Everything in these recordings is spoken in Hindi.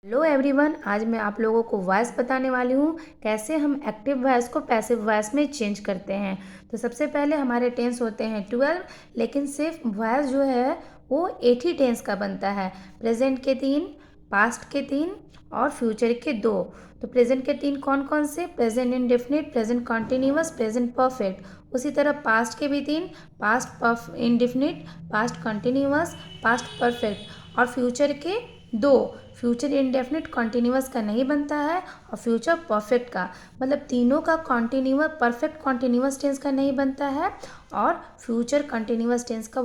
हेलो एवरीवन, आज मैं आप लोगों को वॉइस बताने वाली हूँ कैसे हम एक्टिव वॉइस को पैसिव वॉइस में चेंज करते हैं। तो सबसे पहले हमारे टेंस होते हैं 12, लेकिन सिर्फ वॉइस जो है वो 8 ही टेंस का बनता है। प्रेजेंट के 3, पास्ट के 3 और फ्यूचर के 2। तो प्रेजेंट के 3 कौन कौन से? Present indefinite, present continuous, present perfect. उसी तरह पास्ट के भी 3, past indefinite, past continuous, past perfect. और फ्यूचर के 2, फ्यूचर इंडेफिनिट कॉन्टिन्यूअस का नहीं बनता है और फ्यूचर परफेक्ट का, मतलब तीनों का कॉन्टिन्यूअस परफेक्ट कॉन्टिन्यूअस टेंस का नहीं बनता है और फ्यूचर कॉन्टिन्यूअस टेंस का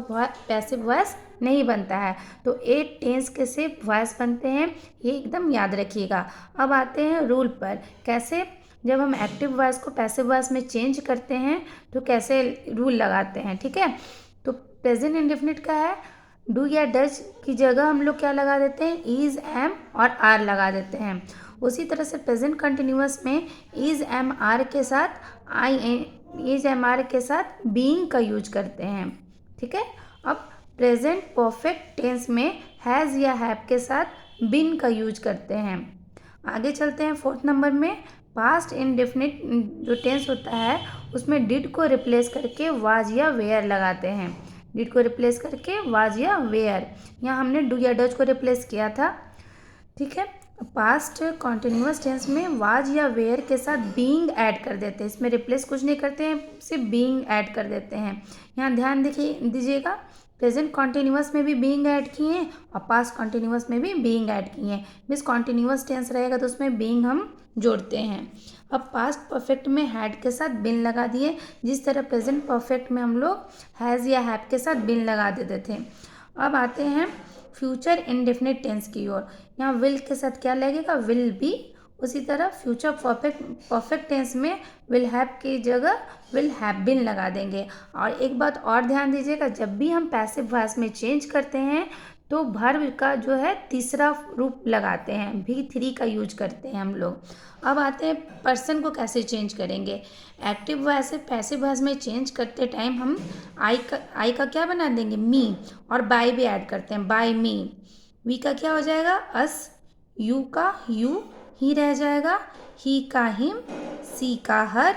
पैसिव वॉइस नहीं बनता है। तो 8 टेंस के सिर्फ वॉइस बनते हैं, ये एकदम याद रखिएगा। अब आते हैं रूल पर, कैसे जब हम एक्टिव वॉइस को पैसिव वॉइस में चेंज करते हैं तो कैसे रूल लगाते हैं। ठीक है, तो प्रेजेंट इंडेफिनिट का है, डू या डज की जगह हम लोग क्या लगा देते हैं? इज, एम और आर लगा देते हैं। उसी तरह से प्रेजेंट कंटिन्यूअस में इज, एम, आर के साथ इज, एम, आर के साथ बीइंग का यूज करते हैं। ठीक है, अब प्रेजेंट परफेक्ट टेंस में हैज़ या हैव के साथ बीन का यूज करते हैं। आगे चलते हैं 4th नंबर में। पास्ट इंडेफिनिट जो टेंस होता है उसमें डिड को रिप्लेस करके वाज या वेयर लगाते हैं। डिड को रिप्लेस करके वाज या वेयर, यहाँ हमने डू या डज को रिप्लेस किया था। ठीक है, पास्ट कॉन्टिन्यूअस टेंस में वाज या वेयर के साथ बीइंग ऐड कर देते हैं, इसमें रिप्लेस कुछ नहीं करते हैं, सिर्फ बीइंग ऐड कर देते हैं। यहाँ ध्यान दीजिएगा, प्रेजेंट कॉन्टिन्यूअस में भी बीइंग ऐड किए हैं और पास्ट कॉन्टिन्यूअस में भी बीइंग ऐड किए हैं। मीन्स कॉन्टिन्यूअस टेंस रहेगा तो उसमें बीइंग हम जोड़ते हैं। अब पास्ट परफेक्ट में हैड के साथ बिन लगा दिए, जिस तरह प्रेजेंट परफेक्ट में हम लोग हैज़ या हैव के साथ बिन लगा देते थे। अब आते हैं फ्यूचर इंडेफिनिट टेंस की ओर। यहाँ विल के साथ क्या लगेगा? Will be. उसी तरह फ्यूचर परफेक्ट टेंस में विल हैव की जगह विल हैव बिन लगा देंगे। और एक बात और ध्यान दीजिएगा, जब भी हम पैसिव वॉइस में चेंज करते हैं तो वर्ब का जो है तीसरा रूप लगाते हैं, V3 का यूज करते हैं हम लोग। अब आते हैं पर्सन को कैसे चेंज करेंगे। एक्टिव वॉइस से पैसिव वॉइस में चेंज करते टाइम हम आई का क्या बना देंगे? मी, और बाय भी ऐड करते हैं, बाय मी। वी का क्या हो जाएगा? अस। यू का यू ही रह जाएगा, ही का हिम, सी का हर,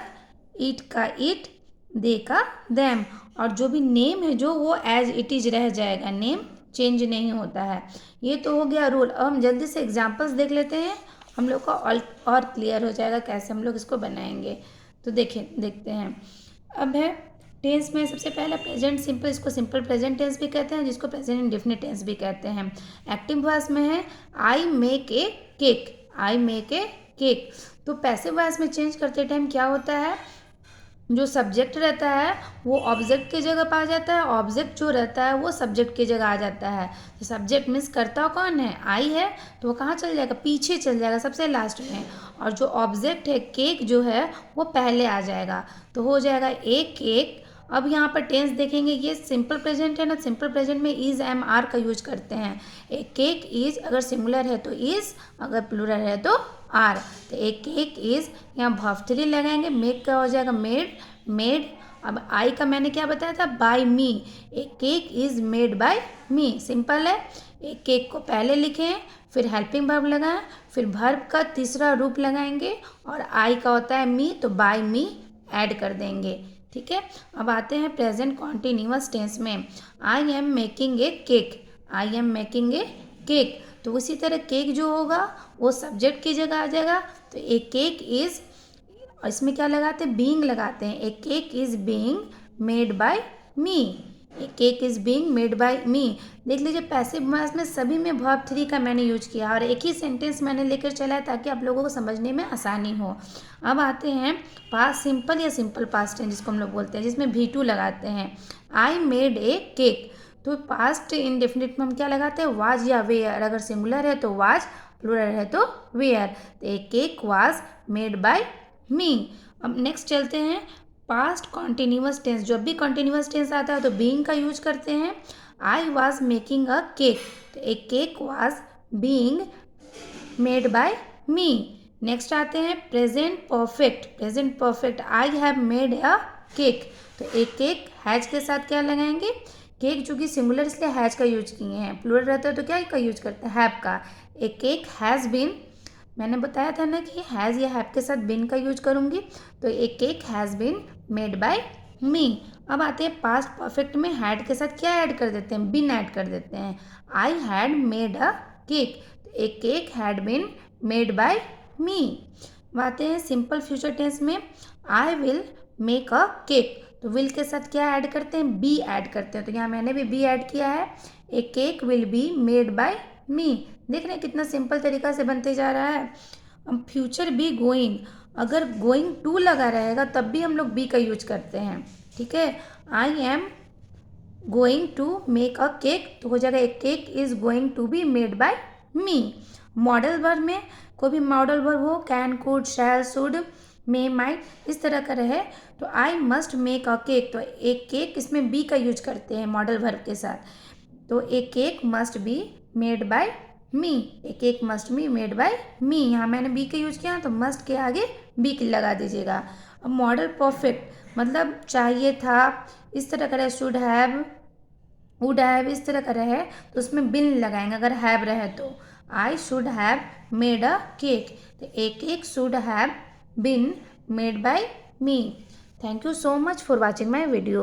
इट का इट, दे का देम। और जो भी नेम है जो वो एज इट इज रह जाएगा, नेम चेंज नहीं होता है। ये तो हो गया रूल। अब हम जल्दी से एग्जांपल्स देख लेते हैं, हम लोग का और क्लियर हो जाएगा कैसे हम लोग इसको बनाएंगे। तो देखते हैं। अब है टेंस में सबसे पहला प्रेजेंट सिंपल, इसको सिंपल प्रेजेंट टेंस भी कहते हैं, जिसको प्रेजेंट इंडेफिनिट टेंस भी कहते हैं। एक्टिव वॉइस में है I make a cake, I make a cake. तो पैसिव वॉइस में चेंज करते टाइम क्या होता है? जो सब्जेक्ट रहता है वो ऑब्जेक्ट की जगह पर आ जाता है, ऑब्जेक्ट जो रहता है वो सब्जेक्ट की जगह आ जाता है। तो सब्जेक्ट मीन्स करता कौन है? आई है, तो वो कहाँ चल जाएगा? पीछे चल जाएगा, सबसे लास्ट में। और जो ऑब्जेक्ट है केक जो है वो पहले आ जाएगा, तो हो जाएगा ए केक। अब यहाँ पर टेंस देखेंगे, ये सिंपल प्रेजेंट है ना, सिंपल प्रेजेंट में इज, एम, आर का यूज करते हैं। ए केक इज, अगर सिंगुलर है तो इज, अगर प्लूरल है तो आर। तो ए केक इज, यहाँ वर्ब 3 लगाएंगे, मेक का हो जाएगा मेड, मेड। अब आई का मैंने क्या बताया था? By me. A cake is made by me, simple है। एक केक को पहले लिखें, फिर हेल्पिंग वर्ब लगाएं, फिर वर्ब का तीसरा रूप लगाएंगे और आई का होता है मी, तो बाय मी ऐड कर देंगे। ठीक है, अब आते हैं प्रेजेंट कॉन्टिन्यूअस टेंस में। I am making a cake, I am making a cake. तो उसी तरह केक जो होगा वो सब्जेक्ट की जगह आ जाएगा, तो ए केक इज, इसमें क्या लगाते हैं? बीइंग लगाते हैं। A cake is being made by me, a cake is being made by me. देख लीजिए पैसिव वॉइस में सभी में वर्ब 3 का मैंने यूज किया और एक ही सेंटेंस मैंने लेकर चला है ताकि आप लोगों को समझने में आसानी हो। अब आते हैं पास्ट सिंपल या सिंपल पास्ट टेंस जिसको हम लोग बोलते हैं, जिसमें V2 लगाते हैं। आई मेड ए केक, तो पास्ट इंडेफिनिट में हम क्या लगाते हैं? वाज या वेयर, अगर सिंगुलर है तो वाज, प्लूरल है तो वेयर। तो a cake was made by me. अब नेक्स्ट चलते हैं पास्ट कॉन्टिन्यूअस टेंस। जब भी कॉन्टिन्यूअस टेंस आता है तो बीइंग का यूज करते हैं। I was making a cake, तो a cake was being made by me. Next आते हैं present perfect, present perfect I have made a cake, तो ए केक हैज के साथ क्या लगाएंगे? केक चूंकि सिंगुलर इसलिए हैज का यूज किए हैं, प्लूरल रहता है तो क्या का यूज करते हैं? हैव का। ए केक हैज़ बीन, मैंने बताया था ना कि हैज़ या हैव के साथ बीन का यूज करूँगी, तो a cake has been made by me. अब आते हैं पास्ट परफेक्ट में हैड के साथ क्या ऐड कर देते हैं, बीन ऐड कर देते हैं। I had made a cake, a cake had been made by me. अब आते हैं सिंपल फ्यूचर टेंस में, I will make a cake, तो विल के साथ क्या ऐड करते हैं, बी ऐड करते हैं, तो यहाँ मैंने भी बी ऐड किया है। A cake will be made by me. देख रहे हैं कितना सिंपल तरीका से बनते जा रहा है। अब फ्यूचर बी गोइंग, अगर गोइंग टू लगा रहेगा तब भी हम लोग बी का यूज करते हैं, ठीक है। I am going to make a cake, तो हो जाएगा a cake is going to be made by me. Modal verb में कोई भी मॉडल वर्ब हो, can, could, shall, should, may, might, इस तरह का रहे तो I must make a cake, तो एक केक इसमें बी का यूज करते हैं मॉडल वर्ब के साथ, तो a cake must be made by me, a cake must be made by me. यहाँ मैंने बी का यूज किया तो मस्ट के आगे बी की लगा दीजिएगा। अब मॉडल परफेक्ट मतलब चाहिए था, इस तरह का रहे, शुड हैव, वुड हैव, इस तरह का रहे तो उसमें बिन लगाएंगे अगर हैव रहे तो। I should have made a cake, तो a cake should have been made by me. Thank you so much for watching my video.